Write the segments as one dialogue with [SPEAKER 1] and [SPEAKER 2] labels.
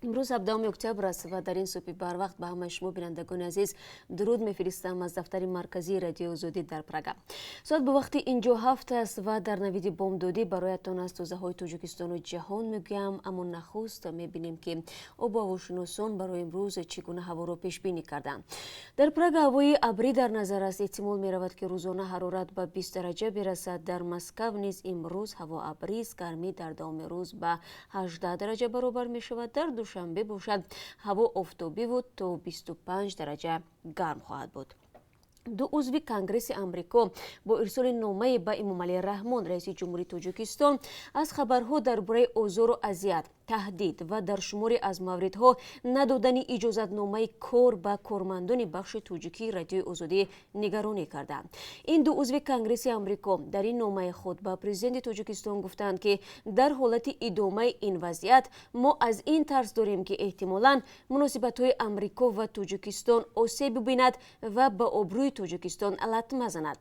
[SPEAKER 1] امروز 17 اکتبر است و در این صبح بر وقت به همه شما بینندگان عزیز درود میفرستم از دفتر مرکزی رادیو آزادی در پراگ. ساعت به وقت اینجا 7 است و در نوید بامدادی برایتان از توضیحات تاجیکستان و جهان میگویم. اما نخست میبینیم که آب و هواشناسان برای امروز چگونه هوا را پیش بینی کردند. در پراگ هوای ابری در نظر است. احتمال میرود که روزانه حرارت به 20 درجه برسد. در مسکو نیز امروز هوا ابری است. گرمی در دوام روز به 18 درجه برابر می شود. در دوشنبه باشد هوا آفتابی بود تا 25 درجه گرم خواهد بود. دو عضو کنگره آمریکا با ارسال نامه به امام علی رحمان رئیس جمهوری تاجیکستان از خبرها درباره آزار و اذیت، تهدید و در شماری از موردها ندادن اجازت نامه کار به کارمندان بخش تاجیکی رادیو آزادی نگرانی کردند. این دو عضو کنگره آمریکا در این نامه خود به پرزیدنت تاجیکستان گفتند که در حالت ادامه این وضعیت ما از این ترس داریم که احتمالاً مناسبت‌های آمریکا و تاجیکستان آسیب ببیند و به آبروی تاجیکستان لطمه زند.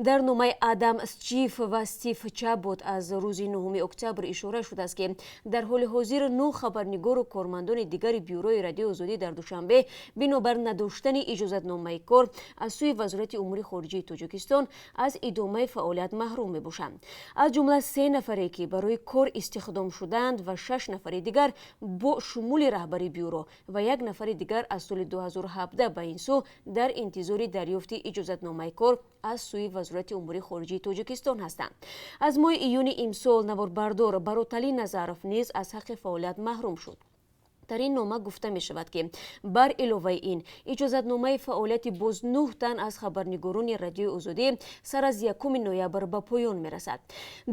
[SPEAKER 1] در نامه آدم اسچیف و استیف چابوت از روز 9 اکتبر اشاره شده است که در حال حاضر 9 خبرنگار و کارمندان دیگر بیوروی رادیو آزادی در دوشنبه بنابر نداشتن اجازت نامه کار از سوی وزارت امور خارجه تاجیکستان از ادامه فعالیت محروم میباشند. از جمله 3 نفری که برای کار استخدام شدند و 6 نفر دیگر با شمول رهبری بیورو و 1 نفر دیگر از سال 2017 به این سو در انتظار دریافت اجازت نامه کار از سوی وزارت امور خارجه تاجیکستان هستند. از ماه ایون امسال نواربردار باروتالی نظرف نیز از حق فعالیت محروم شد. در این نامه گفته می شود که بر علاوه این اجازت نامه فعالیت باز 9 تن از خبرنگاران رادیو آزادی سر از 1 نوامبر به پایان می رسد.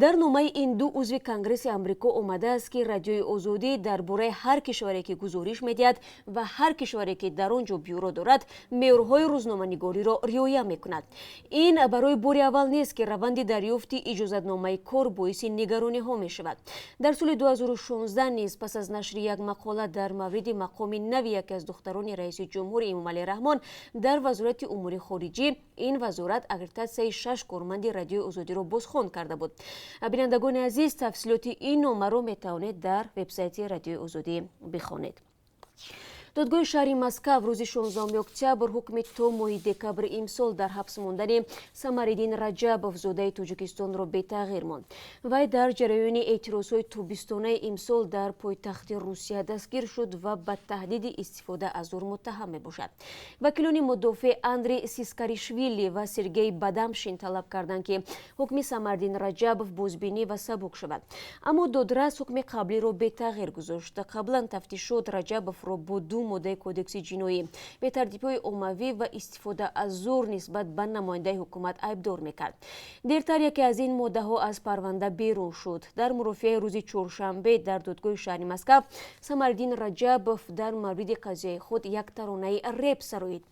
[SPEAKER 1] در نامه این دو عضو کنگره آمریکا آمده است که رادیو آزادی درباره هر کشوری که گزارش می دهد و هر کشوری که در آنجا بیورو دارد معیارهای روزنامه‌نگاری را رعایت می کند. این برای بار اول نیست که روند دریافت اجازت نامه کار باعث نگرانی ها می شود. در سال 2016 نیز پس از نشر یک مقاله در مورد مقام نوی یکی از دختران رئیس جمهور امام علی رحمان در وزارت امور خارجه، این وزارت اگرچه 6 کارمند رادیو آزادی را بازخوان کرده بود. بینندگان عزیز، تفصیلات این نامه را میتوانید در وبسایت رادیو آزادی بخوانید. دادگاه شهر مسکو روز 16 اکتبر حکم تا ماه دکبر امسال در حبس ماندن سمرالدین رجبوف زاده تاجیکستان را به تغییر ماند. وی در جریان اعتراضهای تابستانه امسال در پایتخت روسیه دستگیر شد و به تهدید استفاده از زور متهم میباشد. وکیلان مدافع اندری سیسکاریشویلی و سرگئی بادامشین طلب کردند که حکم سمرالدین رجبوف بازبینی و سبک شود. اما دادرس حکم قبلی را به تغییر گذاشت. قبلا تفتیشات رجبوف را با 2 ماده کودکس جنایی به ترتیب‌های عمومی و استفاده از زور نسبت به نماینده حکومت ایبدار میکرد. دیرتر یکی از این ماده ها از پرونده بیرون شد. در مرافعه روز چهارشنبه در دادگاه شهر مسکو سمرالدین رجبوف در مورد قضیه خود یک ترانه رپ سرایید.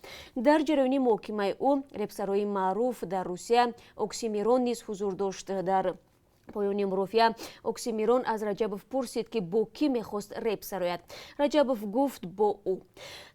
[SPEAKER 1] در جریان محاکمه او رپسرای معروف در روسیه اکسیمیرون نیز حضور داشت. در پایان مرافعه اکسیمیرون از رجبوف پرسید که با کی میخواست رپ سرایت. رجبوف گفت با او.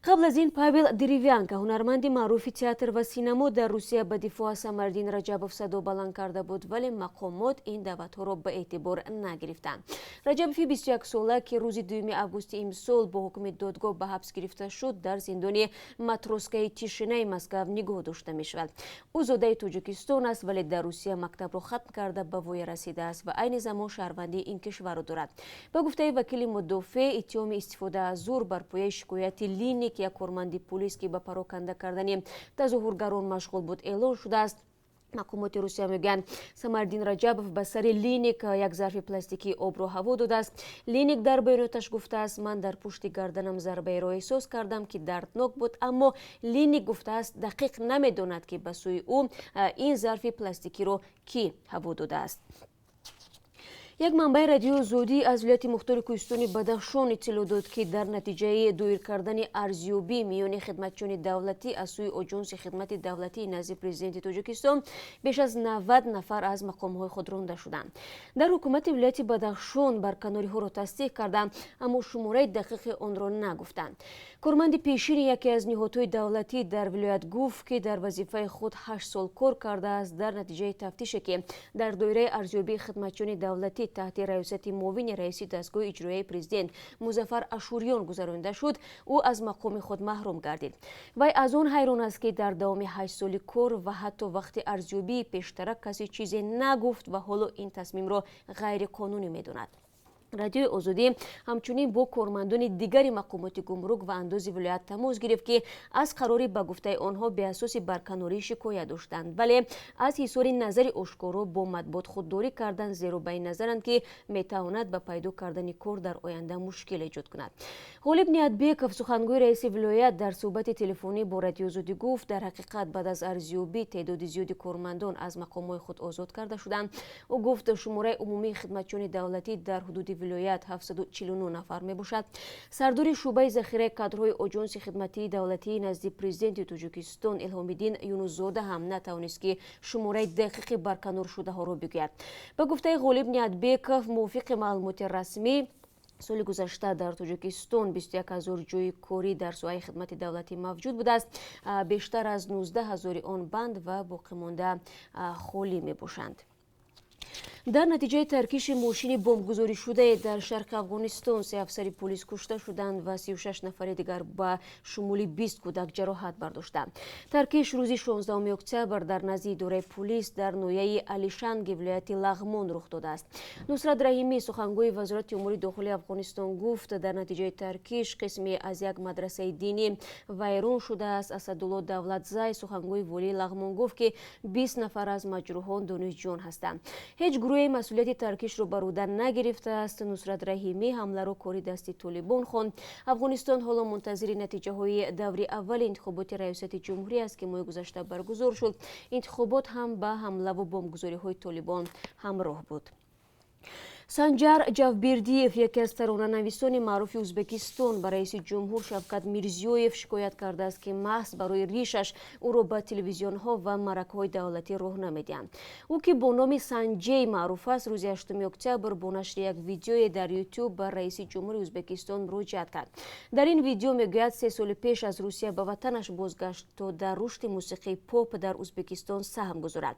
[SPEAKER 1] قبل از این پاول دریویانکا هنرمند معروف تئاتر و سینما در روسیه به دفاع از سمرالدین رجبوف صدا بلند کرده بود، ولی مقامات این دعوت‌ها را به اعتبار نگرفتند. رجبوف 21 ساله که روز 2 آگوست امسال با حکم دادگاه به حبس گرفته شد در زندان ماتروسکای تیشینه مسکو نگاه داشته میشود. او زاده تاجیکستان است ولی در روسیه مکتب را ختم کرده به وی رسیده است و عین زمان شهروندی این کشور را دارد. به گفته وکیل مدافع، اتهام استفاده از زور بر پایه شکایت لینیک یک کارمند پلیس که به پراکنده کردن تظاهرگران مشغول بود اعلام شده است. مقامات روسیه میگن سمرالدین رجبوف به سر لینیک یک ظرف پلاستیکی آب را هوا داده است. لینیک در بیاناتش گفته است من در پشت گردنم ضربه را احساس کردم که دردناک بود، اما لینیک گفته است دقیق نمیداند که به سوی او این ظرف پلاستیکی را کی هوا داده است. یک منبع رادیو آزادی از ولایت مختار کوهستان بدخشان اطلاع داد که در نتیجه دایر کردن ارزیابی میان خدمتچیان دولتی از سوی آژانس خدمت دولتی نزد پرزیدنت تاجیکستان بیش از 90 نفر از مقام‌های خود رانده شدند. در حکومت ولایت بدخشان برکناری‌ها را تصدیق کردند، اما شماره دقیق آن را نگفتند. کارمند پیشین یکی از نهادهای دولتی در ولایت گفت که در وظیفه خود 8 سال کار کرده است. در نتیجه تفتیشی که در دایره ارزیابی خدمتچیان دولتی که تحت رئاست معاون رئیس دستگاه اجرایی پرزیدنت مظفر اشوریان گذرانده شد او از مقام خود محروم گردید. وی از آن حیران است که در دوام 8 سال کار و حتی وقت ارزیابی پیشترک کسی چیزی نگفت و حالا این تصمیم را غیر قانونی می‌داند. رادیو آزادی همچنین با کارمندان دیگری مقامات گمرک و اندوز ولایت تماس گرفت که از قراری به گفته آنها به اساس برکناری شکایت داشتند، ولی از حضور نظر آشکارا با مطبوعات خودداری کردند، زیرا به این نظرند که میتواند به پیدا کردن کار در آینده مشکل ایجاد کند. غالب نیتبیکов سخنگوی رئیس ولایت در صحبت تلفنی با رادیو آزادی گفت در حقیقت بعد از ارزیابی تعداد زیادی کارمندان از مقامات خود آزاد کرده شدند. او گفت شماره عمومی خدمتچیان دولتی در حدود ولایت 749 نفر می باشد. سردار شعبه ذخیره کادرهای آژانس خدمتی دولتی نزد پرزیدنت تاجیکستان الهام‌الدین یونسزاده هم نتوانست که شماره دقیق برکنار شده ها را بگوید. به گفته غالب نیتبیکов موافق معلومات رسمی سال گذشته در تاجیکستان 21,000 جای کاری در سوی خدمت دولتی موجود بوده است. بیشتر از 19,000 آن بند و باقی مانده خالی می باشند. در نتیجه ترکیش ماشین بمبگذاری شده در شرق افغانستان 3 افسر پلیس کشته شدند و 36 نفر دیگر به شمول 20 کودک جراحت برداشتند. ترکیش روز 16 اکتبر در نزد اداره پلیس در نویه علیشنگ ولایت لغمان رخ داده است. نصرت رحیمی سخنگوی وزارت امور داخلی افغانستان گفت در نتیجه ترکیش قسمی از یک مدرسه دینی ویران شده است. اسدالله دولتزی سخنگوی والی لغمان گفت که 20 نفر از مجروحان دانشجویان هستند. هیچ گروه مسئولیت ترکیش رو بر عهده نگرفته است. نصرت رحیمی حمله را کاری دستی طالبان خواند. افغانستان حالا منتظر نتیجه های دور اول انتخابات ریاست جمهوری است که ماه گذشته برگزار شد. انتخابات هم به حمله و بمبگذاری های طالبان همراه بود. سنجر جوبردیев یکی از ترانه‌نویسان معروف ازبکستان به رئیس جمهور شوکت میرزیویف شکایت کرده است که محض برای ریشش او را به تلویزیون ها و مرکه‌های دولتی راه نمیدهند. او که با نام سنجی معروف است روز 8 اکتبر با نشر یک ویدیوی در یوتیوب به رئیس جمهور ازبکستان مراجعه کرد. در این ویدیو میگوید 3 سال پیش از روسیه به وطنش بازگشت تا در رشد موسیقی پاپ در ازبکستان سهم گذارد.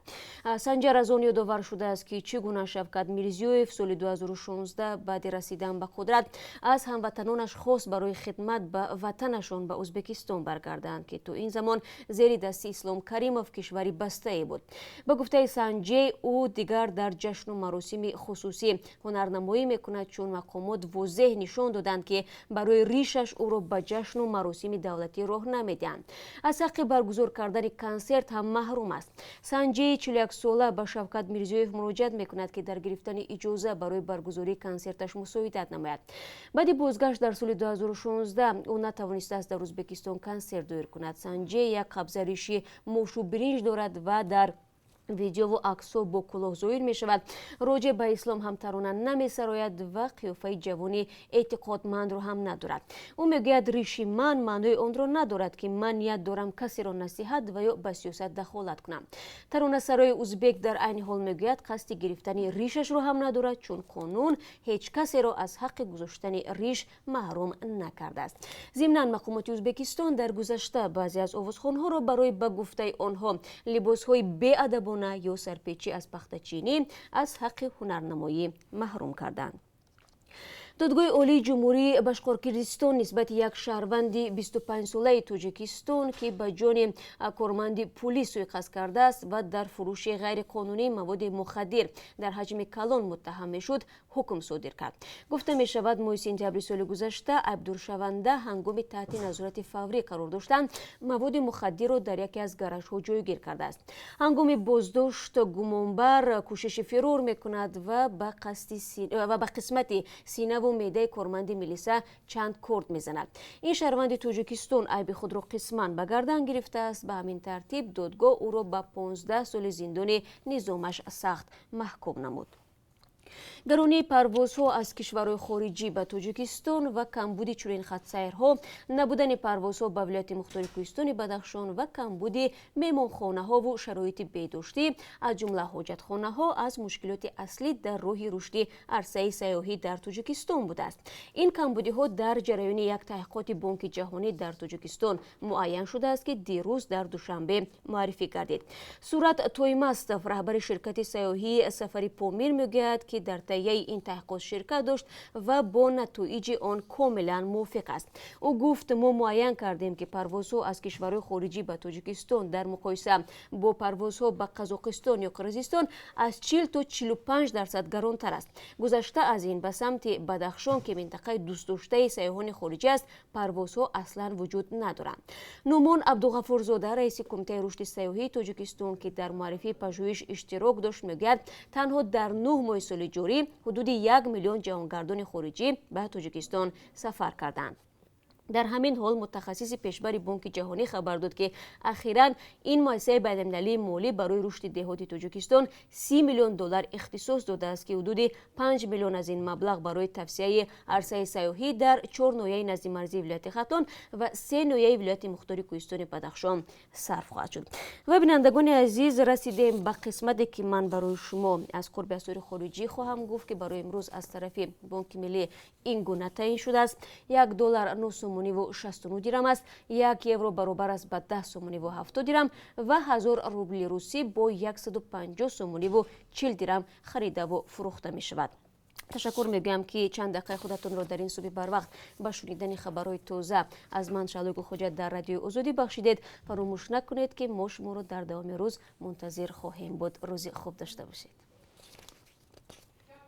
[SPEAKER 1] سنجر از آن یادآور شده است که چگونه شوکت میرزیویف سال 2016 بعد رسیدن به قدرت از هموطنانش خواست برای خدمت به وطنشان به ازبکستان برگردند که تو این زمان زیر دست اسلام کریموف کشوری بسته ای بود. به گفته سنجی او دیگر در جشن و مراسم خصوصی هنرنمایی میکند چون مقامات واضح نشان دادند که برای ریشش او را به جشن و مراسم دولتی راه نمیدهند. از حق برگزار کردن کنسرت هم محروم است. سنجی 41 ساله به شوکت میرزیویف مراجعه میکند که در گرفتن اجازه برای برگزاری کنسرتش مساعدت نماید. بعد بازگشت در سال 2016 او نتوانسته است در ازبکستان کنسرت دایر کند. سنجی یک قبضه ریشی موش و برنج دارد و در ویدیو و عکس‌ها با کلاه ظاهر می شود. راجع به اسلام هم ترانه نمی سراید و قیافه جوانی اعتقادمند رو هم ندارد. او میگوید ریشی من معنای آن را ندارد که من نیت دارم کسی را نصیحت و یا به سیاست دخالت کنم. ترانه سرای ازبک در عین حال میگوید قصد گرفتن ریشش رو هم ندارد چون قانون هیچ کسی را از حق گذاشتن ریش محروم نکرده است. ضمناً مقامات ازبکستان در گذشته بعضی از آوازخوان‌ها را برای به گفته آنها لباس‌های بی‌ادبانه یا سرپیچی از پخت چینی از حق هنرنمایی محروم کردند. دادگاه عالی جمهوری باشقورتستان نسبت یک شهروند 25 ساله تاجیکستان که به جان کارمند پلیس سوءقصد کرده است و در فروش غیر قانونی مواد مخدر در حجم کلان متهم شد حکم صادر کرد. گفته می شود ماه سپتامبر سال گذشته عبدالشونده هنگام تحت نظارت فوری قرار داشتند مواد مخدر را در یکی از گاراژها جایگیر کرده است. هنگام بازداشت گمانبر کوشش فرار می کند و به قسمت سینه و معده کارمند میلیسا چند کرد میزند. این شهروند تاجیکستان عیب خود را قسماً به گردن گرفته است. به همین ترتیب دادگاه او را به 15 سال زندان نظامش سخت محکوم نمود. گرانی پروازها از کشورهای خارجی به تاجیکستان و کمبود چنین خط سیرها، نبودن پروازها به ولایت مختار کوهستان بدخشان و کمبود مهمانخانه ها و شرایط بهداشتی از جمله حاجتخانه ها از مشکلات اصلی در راه رشد عرصه سیاحی در تاجیکستان بوده است. این کمبودی ها در جریان یک تحقیقات بانک جهانی در تاجیکستان معین شده است که دیروز در دوشنبه معرفی گردید. صورت تویماستوف رهبر شرکت سیاحی سفری پامیر میگوید که که در تهیه این تحقیقات شرکت داشت و با نتایج آن کاملا موافق است. او گفت ما معین کردیم که پروازها از کشورهای خارجی به تاجیکستان در مقایسه با پروازها به قزاقستان یا قرقیزستان از 40 تا 45% گرانتر است. گذشته از این به سمت بدخشان که منطقه دوست داشته سیاحان خارجی است پروازها اصلا وجود ندارند. نومان عبدالغفورزاده رئیس کمیته رشد سیاحی تاجیکستان که در معرفی پژوهش اشتراک داشت میگوید تنها در 9 ماه سال جاری حدود 1 میلیون جهانگردان خارجی به تاجیکستان سفر کردند. در همین حال متخصص پیشبر بانک جهانی خبر داد که اخیراً این مؤسسه بین‌المللی مالی برای رشد دهات تاجیکستان 30 میلیون دلار اختصاص داده است که حدود 5 میلیون از این مبلغ برای توسعه عرصه سیاحی در 4 ناحیه نزد مرزی ولایت ختلان و 3 ناحیه ولایت مختار کوهستان بدخشان صرف خواهد شد. و بینندگان عزیز رسیدیم به قسمتی که من برای شما از قرب اسعار خارجی خواهم گفت که برای امروز از طرف بانک ملی این گونه تعیین شده است. $1 9.69 درم است، 1 یورو برابر است به 10 سومونی و 70 درم و 1000 روبل روسی با 150 سومونی و 40 درم خریده و فروخته می شود. تشکر میگم که چند دقیقه خودتون را در این صبح بر وقت به شنیدن خبرهای تازه از من شالوگ خوجت در رادیو آزادی بخشیدید. فراموش نکنید که ما شما را در دوام روز منتظر خواهیم بود. روزی خوب داشته باشید.